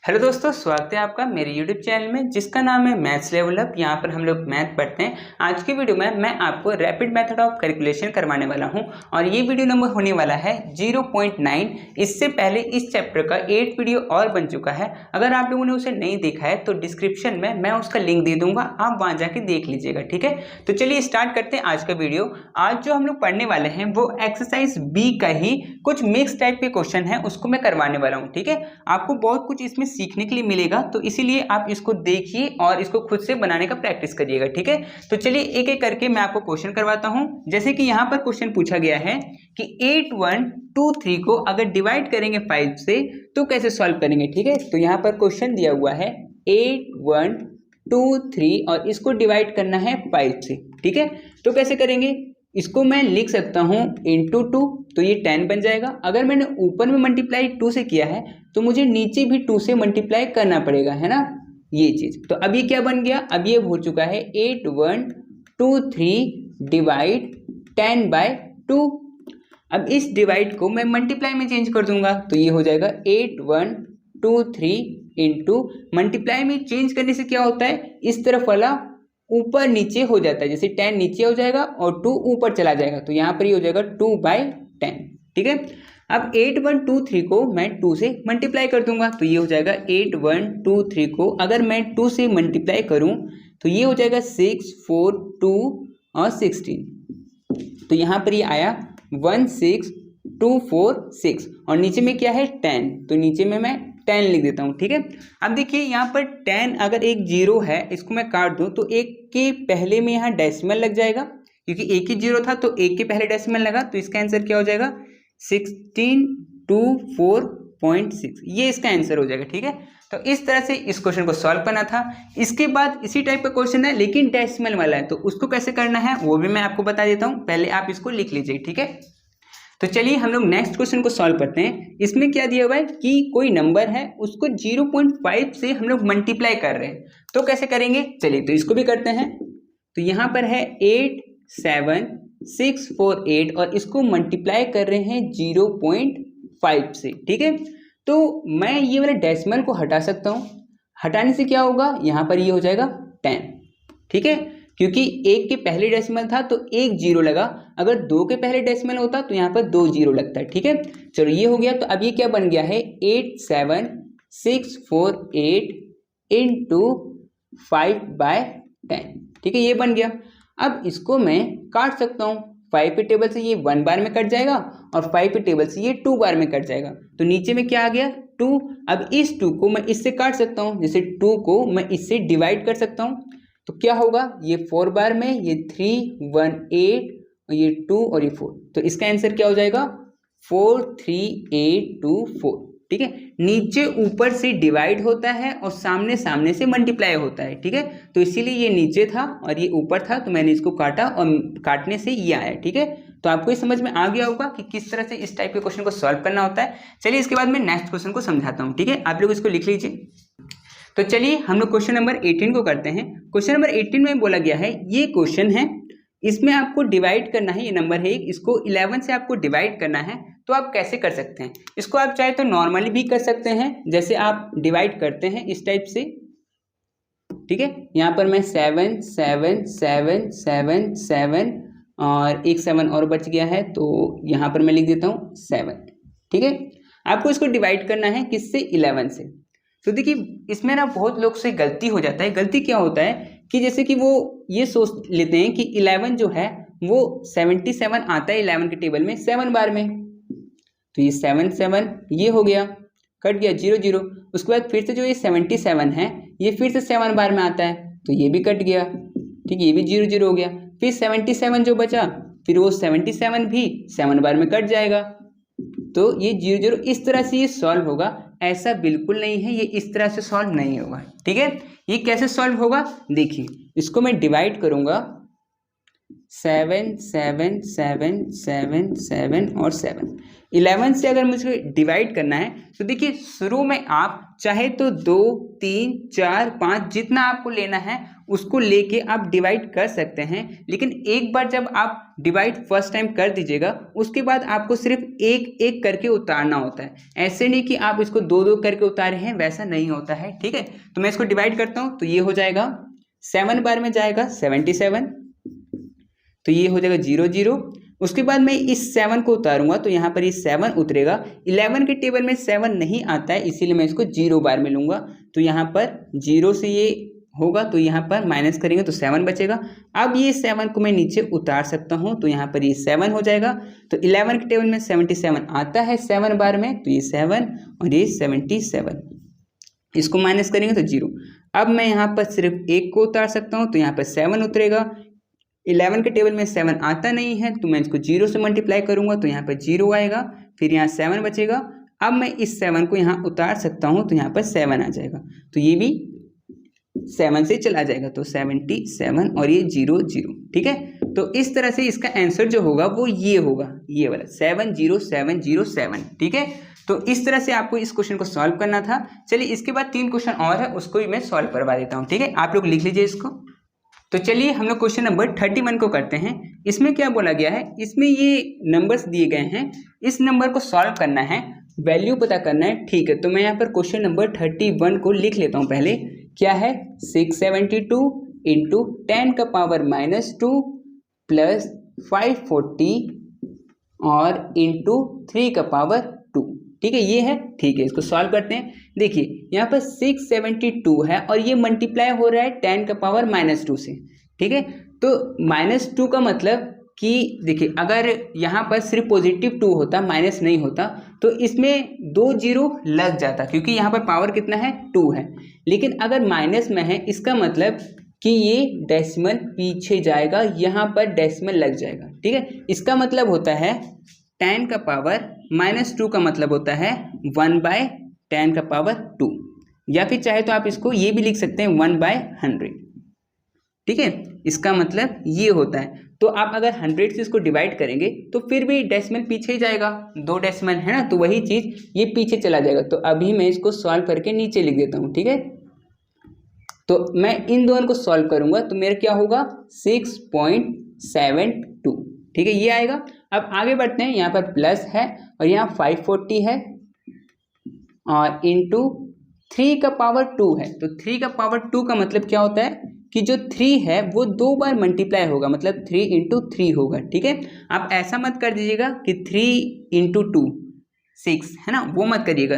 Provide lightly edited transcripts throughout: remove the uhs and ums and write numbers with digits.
Hello दोस्तों, स्वागत है आपका मेरे YouTube चैनल में जिसका नाम है मैथ्स लेवल अप। यहाँ पर हम लोग मैथ पढ़ते हैं। आज की वीडियो में मैं आपको रैपिड मेथड ऑफ कैलकुलेशन करवाने वाला हूँ और ये वीडियो नंबर होने वाला है 0.9। इससे पहले इस चैप्टर का 8 वीडियो और बन चुका है। अगर आप लोगों ने उसे नहीं देखा है तो डिस्क्रिप्शन में मैं उसका लिंक दे दूंगा, आप वहाँ जाके देख लीजिएगा। ठीक है, तो चलिए स्टार्ट करते हैं आज का वीडियो। आज जो हम लोग पढ़ने वाले हैं वो एक्सरसाइज बी का ही कुछ मिक्स टाइप के क्वेश्चन है, उसको मैं करवाने वाला हूँ। ठीक है, आपको बहुत कुछ इसमें सीखने के लिए मिलेगा, तो इसीलिए आप इसको देखिए और इसको खुद से बनाने का प्रैक्टिस करिएगा। ठीक है, तो चलिए एक एक करके मैं आपको क्वेश्चन करवाता हूं। जैसे कि यहाँ पर क्वेश्चन पूछा गया है कि 8123 को अगर डिवाइड करेंगे 5 से तो कैसे सॉल्व करेंगे। ठीक है, तो यहाँ पर क्वेश्चन दिया हुआ है 8123 और इसको डिवाइड करना है 5 से। ठीक है, तो कैसे करेंगे, इसको मैं लिख सकता हूं इंटू 2, तो ये 10 बन जाएगा। अगर मैंने ऊपर में मल्टीप्लाई 2 से किया है तो मुझे नीचे भी 2 से मल्टीप्लाई करना पड़ेगा, है ना, ये चीज। तो अब ये क्या बन गया, अब ये हो चुका है 8123 डिवाइड 10/2। अब इस डिवाइड को मैं मल्टीप्लाई में चेंज कर दूंगा, तो ये हो जाएगा 8123 इंटू मल्टीप्लाई में चेंज करने से क्या होता है, इस तरफ वाला ऊपर नीचे हो जाता है। जैसे 10 नीचे हो जाएगा और 2 ऊपर चला जाएगा, तो यहाँ पर ये हो जाएगा 2/10। ठीक है, अब 8123 को मैं 2 से मल्टीप्लाई कर दूंगा, तो ये हो जाएगा 8123 को अगर मैं 2 से मल्टीप्लाई करूं तो ये हो जाएगा 6, 4, 2 और 16। तो यहाँ पर ये आया 16246 और नीचे में क्या है 10, तो नीचे में मैं 10 लिख देता हूँ। ठीक है, अब देखिए यहाँ पर 10 अगर एक जीरो है, इसको मैं काट दूँ तो एक के पहले में यहाँ डेसिमल लग जाएगा, क्योंकि एक ही जीरो था तो एक के पहले डेसिमल लगा, तो इसका आंसर क्या हो जाएगा 1624.6, ये इसका आंसर हो जाएगा। ठीक है, तो इस तरह से इस क्वेश्चन को सॉल्व करना था। इसके बाद इसी टाइप का क्वेश्चन है लेकिन डेसिमल वाला है, तो उसको कैसे करना है वो भी मैं आपको बता देता हूँ, पहले आप इसको लिख लीजिए। ठीक है, तो चलिए हम लोग नेक्स्ट क्वेश्चन को सॉल्व करते हैं। इसमें क्या दिया हुआ है कि कोई नंबर है उसको 0.5 से हम लोग मल्टीप्लाई कर रहे हैं, तो कैसे करेंगे, चलिए तो इसको भी करते हैं। तो यहाँ पर है 87648 और इसको मल्टीप्लाई कर रहे हैं 0.5 से। ठीक है, तो मैं ये वाला डेसिमल को हटा सकता हूँ, हटाने से क्या होगा, यहाँ पर ये हो जाएगा 10। ठीक है, क्योंकि एक के पहले डेसिमल था तो एक जीरो लगा, अगर 2 के पहले डेसिमल होता तो यहाँ पर 2 जीरो लगता है। ठीक है, चलो ये हो गया। तो अब ये क्या बन गया है 87648 इंटू 5/10। ठीक है, ये बन गया। अब इसको मैं काट सकता हूँ, 5 के टेबल से ये 1 बार में कट जाएगा और 5 के टेबल से ये 2 बार में कट जाएगा, तो नीचे में क्या आ गया 2। अब इस 2 को मैं इससे काट सकता हूँ, जैसे 2 को मैं इससे डिवाइड कर सकता हूँ, तो क्या होगा, ये 4 बार में, ये 3, 1, 8 और ये 2 और ये 4, तो इसका आंसर क्या हो जाएगा 43824। ठीक है, नीचे ऊपर से डिवाइड होता है और सामने सामने से मल्टीप्लाई होता है। ठीक है, तो इसीलिए ये नीचे था और ये ऊपर था, तो मैंने इसको काटा और काटने से ये आया। ठीक है, तो आपको ये समझ में आ गया होगा कि किस तरह से इस टाइप के क्वेश्चन को सॉल्व करना होता है। चलिए इसके बाद मैं नेक्स्ट क्वेश्चन को समझाता हूँ। ठीक है, आप लोग इसको लिख लीजिए। तो चलिए हम लोग क्वेश्चन नंबर 18 को करते हैं। क्वेश्चन नंबर 18 में बोला गया है, ये क्वेश्चन है, इसमें आपको डिवाइड करना है, ये नंबर है, इसको 11 से आपको डिवाइड करना है। तो आप कैसे कर सकते हैं, इसको आप चाहे तो नॉर्मली भी कर सकते हैं, जैसे आप डिवाइड करते हैं इस टाइप से। ठीक है, यहाँ पर मैं 7 7 7 7 7 और एक 7 और बच गया है, तो यहाँ पर मैं लिख देता हूँ 7। ठीक है, आपको इसको डिवाइड करना है किससे, 11 से। तो देखिए इसमें ना बहुत लोग से गलती हो जाता है। गलती क्या होता है कि जैसे कि वो ये सोच लेते हैं कि 11 जो है वो 77 आता है 11 के टेबल में 7 बार में, तो ये 7 7 ये हो गया, कट गया 0 0। उसके बाद फिर से जो ये 77 है ये फिर से 7 बार में आता है, तो ये भी कट गया। ठीक है, ये भी 0 0 हो गया। फिर 77 जो बचा, फिर वो 77 भी 7 बार में कट जाएगा, तो ये 0 0 इस तरह से ये सॉल्व होगा। ऐसा बिल्कुल नहीं है, ये इस तरह से सॉल्व नहीं होगा। ठीक है, ये कैसे सॉल्व होगा, देखिए इसको मैं डिवाइड करूंगा 7 7 7 7 7 और 7। 11 से अगर मुझे डिवाइड करना है तो देखिए शुरू में आप चाहे तो 2 3 4 5 जितना आपको लेना है उसको लेके आप डिवाइड कर सकते हैं, लेकिन एक बार जब आप डिवाइड फर्स्ट टाइम कर दीजिएगा उसके बाद आपको सिर्फ एक एक करके उतारना होता है। ऐसे नहीं कि आप इसको दो दो करके उतारे हैं, वैसा नहीं होता है, ठीक है। तो मैं इसको डिवाइड करता हूँ, तो ये हो जाएगा 7 बार में जाएगा 77, तो ये हो जाएगा 0 0। उसके बाद मैं इस 7 को उतारूंगा तो यहाँ पर ये 7 उतरेगा। 11 के टेबल में 7 नहीं आता है, इसीलिए मैं इसको 0 बार में लूँगा, तो यहाँ पर 0 से ये होगा, तो यहाँ पर माइनस करेंगे तो 7 बचेगा। अब ये 7 को मैं नीचे उतार सकता हूँ, तो यहाँ पर ये 7 हो जाएगा। तो 11 के टेबल में 77 आता है 7 बार में, तो ये 7 और ये 77, इसको माइनस करेंगे तो 0। अब मैं यहाँ पर सिर्फ एक को उतार सकता हूँ, तो यहाँ पर 7 उतरेगा। 11 के टेबल में 7 आता नहीं है, तो मैं इसको 0 से मल्टीप्लाई करूँगा, तो यहाँ पर 0 आएगा, फिर यहाँ 7 बचेगा। अब मैं इस 7 को यहाँ उतार सकता हूँ, तो यहाँ पर 7 आ जाएगा, तो ये भी 7 से चला जाएगा, तो 77 और ये 0 0, ठीक है। तो इस तरह से इसका आंसर जो होगा वो ये होगा, ये वाला 70707, ठीक है। तो इस तरह से आपको इस क्वेश्चन को सॉल्व करना था। चलिए इसके बाद 3 क्वेश्चन और है, उसको भी मैं सॉल्व करवा देता हूँ, ठीक है। आप लोग लिख लीजिए इसको। तो चलिए हम लोग क्वेश्चन नंबर 31 को करते हैं। इसमें क्या बोला गया है, इसमें ये नंबर्स दिए गए हैं, इस नंबर को सॉल्व करना है, वैल्यू पता करना है, ठीक है। तो मैं यहाँ पर क्वेश्चन नंबर 31 को लिख लेता हूँ। पहले क्या है, 672 इंटू 10 का पावर -2 प्लस 540 और इंटू 3 का पावर 2, ठीक है, ये है, ठीक है। इसको सॉल्व करते हैं। देखिए यहाँ पर 672 है और ये मल्टीप्लाई हो रहा है 10 का पावर -2 से, ठीक है। तो -2 का मतलब कि देखिए अगर यहाँ पर सिर्फ पॉजिटिव 2 होता, माइनस नहीं होता, तो इसमें 2 0 लग जाता, क्योंकि यहाँ पर पावर कितना है, 2 है। लेकिन अगर माइनस में है, इसका मतलब कि ये डेसिमल पीछे जाएगा, यहाँ पर डेसिमल लग जाएगा, ठीक है। इसका मतलब होता है 10 का पावर -2 का मतलब होता है 1/10 का पावर 2, या फिर चाहे तो आप इसको ये भी लिख सकते हैं 1/100, ठीक है। इसका मतलब ये होता है। तो आप अगर 100 से इसको डिवाइड करेंगे तो फिर भी डेसिमल पीछे ही जाएगा, 2 डेसिमल है ना, तो वही चीज़ ये पीछे चला जाएगा। तो अभी मैं इसको सॉल्व करके नीचे लिख देता हूँ, ठीक है। तो मैं इन दोनों को सॉल्व करूँगा, तो मेरा क्या होगा 6.72, ठीक है, ये आएगा। अब आगे बढ़ते हैं, यहाँ पर प्लस है और यहाँ 540 है और इंटू 3 का पावर 2 है। तो 3 का पावर 2 का मतलब क्या होता है कि जो 3 है वो 2 बार मल्टीप्लाई होगा, मतलब 3 इंटू 3 होगा, ठीक है। आप ऐसा मत कर दीजिएगा कि 3 इंटू 2 6 है ना, वो मत करिएगा।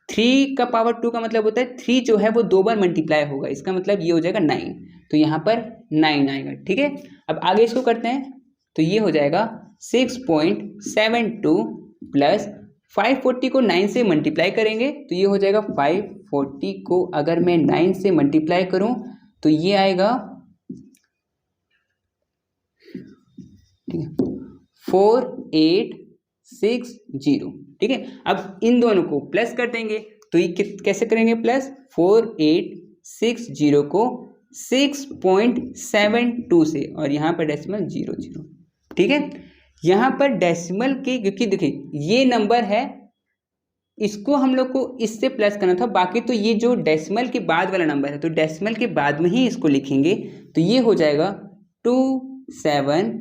3 का पावर 2 का मतलब होता है 3 जो है वो 2 बार मल्टीप्लाई होगा, इसका मतलब ये हो जाएगा 9, तो यहाँ पर 9 आएगा, ठीक है। अब आगे इसको करते हैं, तो ये हो जाएगा 6.72 प्लस 540 को 9 से मल्टीप्लाई करेंगे, तो ये हो जाएगा 540 को अगर मैं 9 से मल्टीप्लाई करूं तो ये आएगा, ठीक है, 4860, ठीक है। अब इन दोनों को प्लस कर देंगे, तो ये कैसे करेंगे प्लस, 4860 को 6.72 से और यहाँ पर डेसिमल 00, ठीक है। यहाँ पर डेसिमल के, क्योंकि देखिए ये नंबर है, इसको हम लोग को इससे प्लस करना था, बाकी तो ये जो डेसिमल के बाद वाला नंबर है, तो डेसिमल के बाद में ही इसको लिखेंगे, तो ये हो जाएगा 27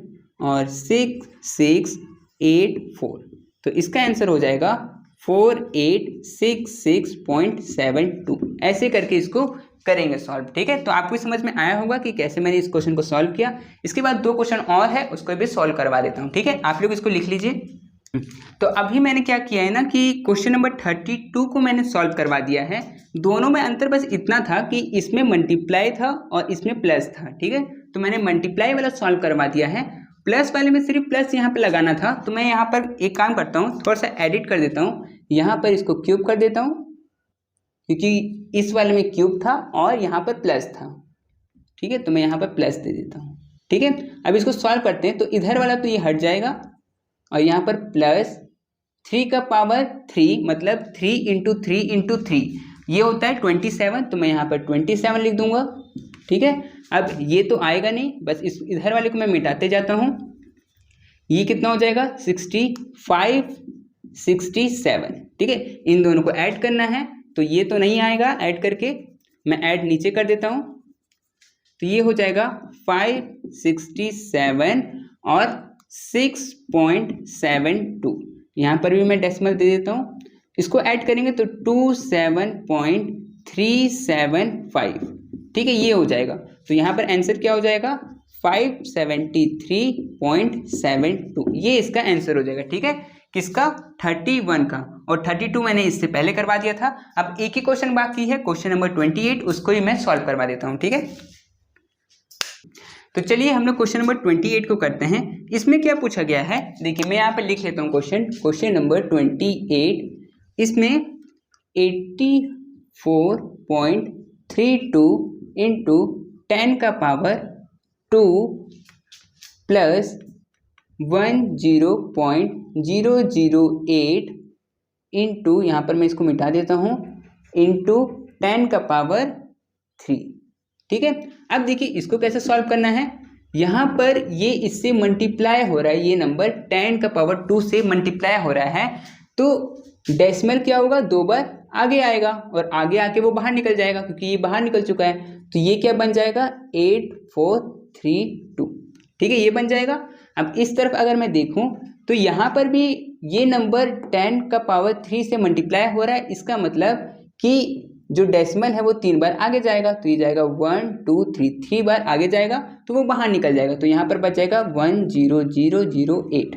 और 6684, तो इसका आंसर हो जाएगा 4866.72। ऐसे करके इसको करेंगे सॉल्व, ठीक है। तो आपको समझ में आया होगा कि कैसे मैंने इस क्वेश्चन को सॉल्व किया। इसके बाद 2 क्वेश्चन और है, उसको भी सॉल्व करवा देता हूँ, ठीक है। आप लोग इसको लिख लीजिए। तो अभी मैंने क्या किया है ना कि क्वेश्चन नंबर 32 को मैंने सॉल्व करवा दिया है। दोनों में अंतर बस इतना था कि इसमें मल्टीप्लाई था और इसमें प्लस था, ठीक है। तो मैंने मल्टीप्लाई वाला सॉल्व करवा दिया है, प्लस वाले में सिर्फ प्लस यहाँ पे लगाना था। तो मैं यहाँ पर एक काम करता हूँ, थोड़ा सा एडिट कर देता हूँ, यहाँ पर इसको क्यूब कर देता हूँ, क्योंकि इस वाले में क्यूब था और यहाँ पर प्लस था, ठीक है। तो मैं यहाँ पर प्लस दे देता हूँ, ठीक है। अब इसको सॉल्व करते हैं, तो इधर वाला तो ये हट जाएगा और यहाँ पर प्लस 3 का पावर 3, मतलब 3 इंटू 3 इंटू 3 ये होता है 27, तो मैं यहाँ पर 27 लिख दूंगा, ठीक है। अब ये तो आएगा नहीं, बस इस इधर वाले को मैं मिटाते जाता हूँ। ये कितना हो जाएगा 65 67, ठीक है। इन दोनों को ऐड करना है, तो ये तो नहीं आएगा, ऐड करके मैं ऐड नीचे कर देता हूँ, तो तो ये हो जाएगा 567 और 6.72। यहाँ पर भी मैं डेसिमल दे देता हूँ, इसको ऐड करेंगे तो 27.375, ठीक है, ये हो जाएगा। तो यहाँ पर आंसर क्या हो जाएगा 573.72, ये इसका आंसर हो जाएगा, ठीक है, किसका 31 का। और 32 मैंने इससे पहले करवा दिया था। अब एक ही क्वेश्चन बाकी है, क्वेश्चन नंबर 28, उसको ही मैं सॉल्व करवा देता हूँ, ठीक है। तो चलिए हम लोग क्वेश्चन नंबर 28 को करते हैं। इसमें क्या पूछा गया है, देखिए मैं यहाँ पे लिख लेता हूँ क्वेश्चन नंबर 28। इसमें 84.32 इंटू 10 का पावर 2 प्लस 10.008 इंटू, यहाँ पर मैं इसको मिटा देता हूँ, इंटू 10 का पावर 3, ठीक है। अब देखिए इसको कैसे सॉल्व करना है। यहाँ पर ये इससे मल्टीप्लाई हो रहा है, ये नंबर 10 का पावर 2 से मल्टीप्लाई हो रहा है, तो डेसिमल क्या होगा 2 बार आगे आएगा और आगे आके वो बाहर निकल जाएगा, क्योंकि ये बाहर निकल चुका है। तो ये क्या बन जाएगा 8432, ठीक है, ये बन जाएगा। अब इस तरफ अगर मैं देखूं तो यहाँ पर भी ये नंबर 10 का पावर 3 से मल्टीप्लाई हो रहा है, इसका मतलब कि जो डेसिमल है वो 3 बार आगे जाएगा, तो ये जाएगा 1 2 3 बार आगे जाएगा, तो वो बाहर निकल जाएगा, तो यहाँ पर बच जाएगा 10008,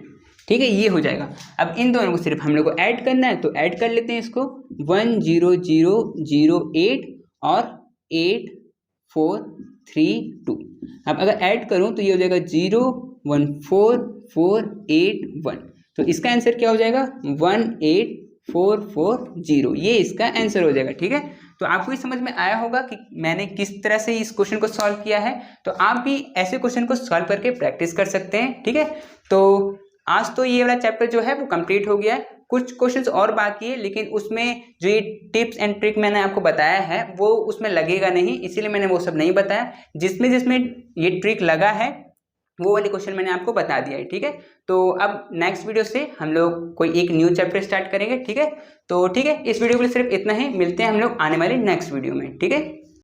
ठीक है, ये हो जाएगा। अब इन दोनों को सिर्फ हम लोग को ऐड करना है, तो ऐड कर लेते हैं इसको, 10008 और 8432। अब अगर ऐड करूं तो ये हो जाएगा 014481, तो इसका आंसर क्या हो जाएगा 18440, ये इसका आंसर हो जाएगा, ठीक है। तो आपको ये समझ में आया होगा कि मैंने किस तरह से इस क्वेश्चन को सॉल्व किया है। तो आप भी ऐसे क्वेश्चन को सॉल्व करके प्रैक्टिस कर सकते हैं, ठीक है। तो आज तो ये वाला चैप्टर जो है वो कंप्लीट हो गया है, कुछ क्वेश्चंस और बाकी है, लेकिन उसमें जो ये टिप्स एंड ट्रिक मैंने आपको बताया है वो उसमें लगेगा नहीं, इसीलिए मैंने वो सब नहीं बताया। जिसमें जिसमें ये ट्रिक लगा है वो वाले क्वेश्चन मैंने आपको बता दिया है, ठीक है। तो अब नेक्स्ट वीडियो से हम लोग कोई एक न्यू चैप्टर स्टार्ट करेंगे, ठीक है। तो ठीक है, इस वीडियो के लिए सिर्फ इतना ही, मिलते हैं हम लोग आने वाले नेक्स्ट वीडियो में, ठीक है।